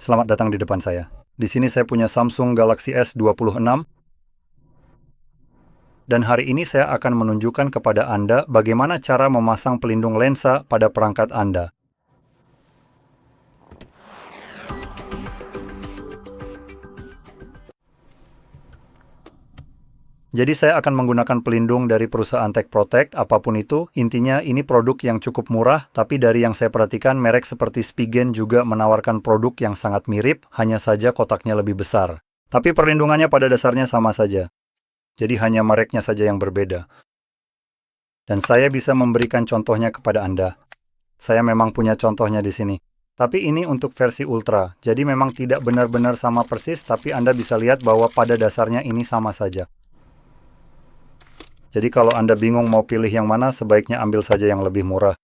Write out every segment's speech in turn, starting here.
Selamat datang di depan saya. Di sini saya punya Samsung Galaxy S26 dan hari ini saya akan menunjukkan kepada Anda bagaimana cara memasang pelindung lensa pada perangkat Anda. Jadi saya akan menggunakan pelindung dari perusahaan Tech Protect, apapun itu. Intinya ini produk yang cukup murah, tapi dari yang saya perhatikan merek seperti Spigen juga menawarkan produk yang sangat mirip, hanya saja kotaknya lebih besar. Tapi perlindungannya pada dasarnya sama saja. Jadi hanya mereknya saja yang berbeda. Dan saya bisa memberikan contohnya kepada Anda. Saya memang punya contohnya di sini. Tapi ini untuk versi Ultra, jadi memang tidak benar-benar sama persis, tapi Anda bisa lihat bahwa pada dasarnya ini sama saja. Jadi kalau Anda bingung mau pilih yang mana, sebaiknya ambil saja yang lebih murah.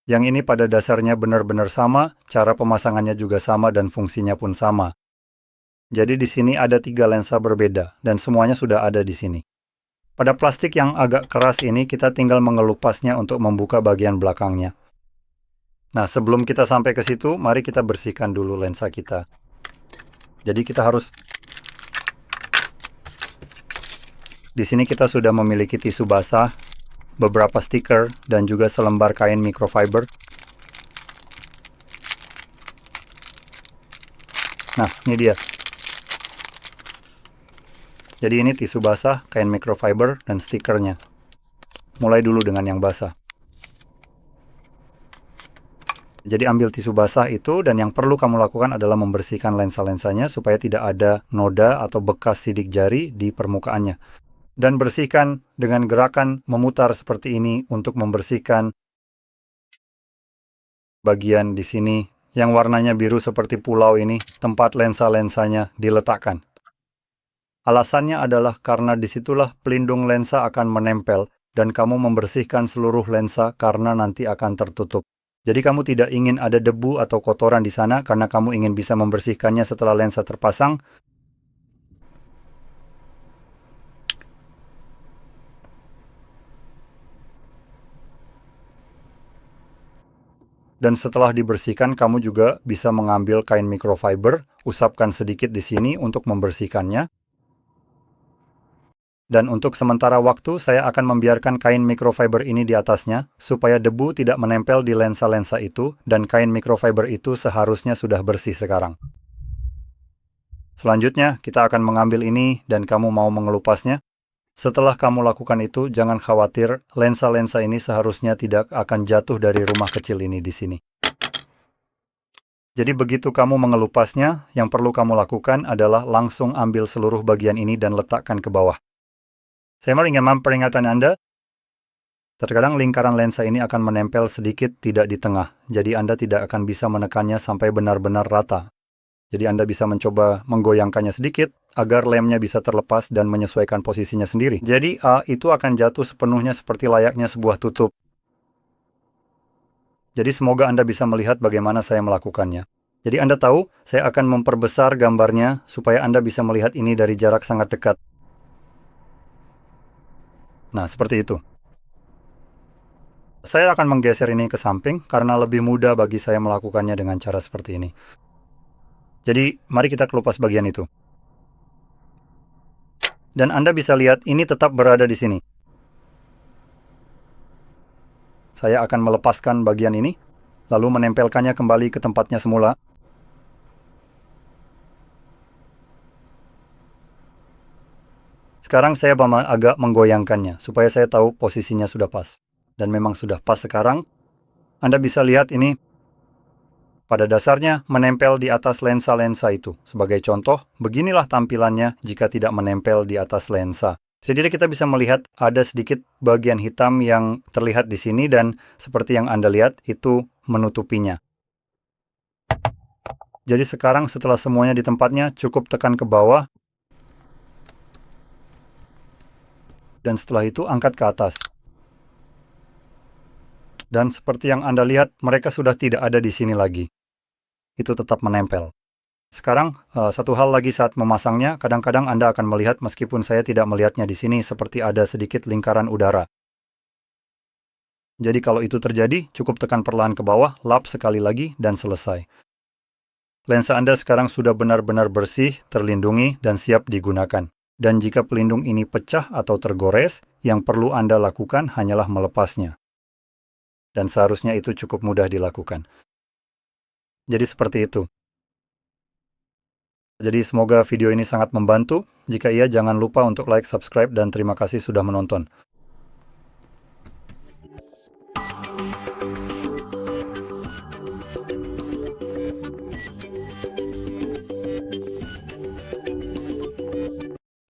Yang ini pada dasarnya benar-benar sama, cara pemasangannya juga sama dan fungsinya pun sama. Jadi di sini ada 3 lensa berbeda, dan semuanya sudah ada di sini. Pada plastik yang agak keras ini, kita tinggal mengelupasnya untuk membuka bagian belakangnya. Nah, sebelum kita sampai ke situ, mari kita bersihkan dulu lensa kita. Jadi kita harus... Di sini kita sudah memiliki tisu basah, beberapa stiker, dan juga selembar kain microfiber. Nah, ini dia. Jadi ini tisu basah, kain microfiber, dan stikernya. Mulai dulu dengan yang basah. Jadi ambil tisu basah itu, dan yang perlu kamu lakukan adalah membersihkan lensa-lensanya supaya tidak ada noda atau bekas sidik jari di permukaannya. Dan bersihkan dengan gerakan memutar seperti ini untuk membersihkan bagian di sini yang warnanya biru seperti pulau ini, tempat lensa-lensanya diletakkan. Alasannya adalah karena disitulah pelindung lensa akan menempel dan kamu membersihkan seluruh lensa karena nanti akan tertutup. Jadi kamu tidak ingin ada debu atau kotoran di sana karena kamu ingin bisa membersihkannya setelah lensa terpasang. Dan setelah dibersihkan, kamu juga bisa mengambil kain microfiber, usapkan sedikit di sini untuk membersihkannya. Dan untuk sementara waktu, saya akan membiarkan kain microfiber ini di atasnya, supaya debu tidak menempel di lensa-lensa itu, dan kain microfiber itu seharusnya sudah bersih sekarang. Selanjutnya, kita akan mengambil ini, dan kamu mau mengelupasnya. Setelah kamu lakukan itu, jangan khawatir, lensa-lensa ini seharusnya tidak akan jatuh dari rumah kecil ini di sini. Jadi begitu kamu mengelupasnya, yang perlu kamu lakukan adalah langsung ambil seluruh bagian ini dan letakkan ke bawah. Saya ingin memperingatkan Anda, terkadang lingkaran lensa ini akan menempel sedikit tidak di tengah, jadi Anda tidak akan bisa menekannya sampai benar-benar rata. Jadi Anda bisa mencoba menggoyangkannya sedikit, agar lemnya bisa terlepas dan menyesuaikan posisinya sendiri. Jadi itu akan jatuh sepenuhnya seperti layaknya sebuah tutup. Jadi semoga Anda bisa melihat bagaimana saya melakukannya. Jadi Anda tahu, saya akan memperbesar gambarnya supaya Anda bisa melihat ini dari jarak sangat dekat. Nah, seperti itu. Saya akan menggeser ini ke samping karena lebih mudah bagi saya melakukannya dengan cara seperti ini. Jadi, mari kita kelupas bagian itu. Dan Anda bisa lihat ini tetap berada di sini. Saya akan melepaskan bagian ini, lalu menempelkannya kembali ke tempatnya semula. Sekarang saya agak menggoyangkannya, supaya saya tahu posisinya sudah pas. Dan memang sudah pas sekarang. Anda bisa lihat ini pada dasarnya menempel di atas lensa-lensa itu. Sebagai contoh, beginilah tampilannya jika tidak menempel di atas lensa. Jadi kita bisa melihat ada sedikit bagian hitam yang terlihat di sini dan seperti yang Anda lihat itu menutupinya. Jadi sekarang setelah semuanya di tempatnya, cukup tekan ke bawah. Dan setelah itu angkat ke atas. Dan seperti yang Anda lihat, mereka sudah tidak ada di sini lagi. Itu tetap menempel. Sekarang, satu hal lagi saat memasangnya, kadang-kadang Anda akan melihat meskipun saya tidak melihatnya di sini, seperti ada sedikit lingkaran udara. Jadi kalau itu terjadi, cukup tekan perlahan ke bawah, lap sekali lagi, dan selesai. Lensa Anda sekarang sudah benar-benar bersih, terlindungi, dan siap digunakan. Dan jika pelindung ini pecah atau tergores, yang perlu Anda lakukan hanyalah melepasnya. Dan seharusnya itu cukup mudah dilakukan. Jadi seperti itu. Jadi semoga video ini sangat membantu. Jika iya, jangan lupa untuk like, subscribe, dan terima kasih sudah menonton.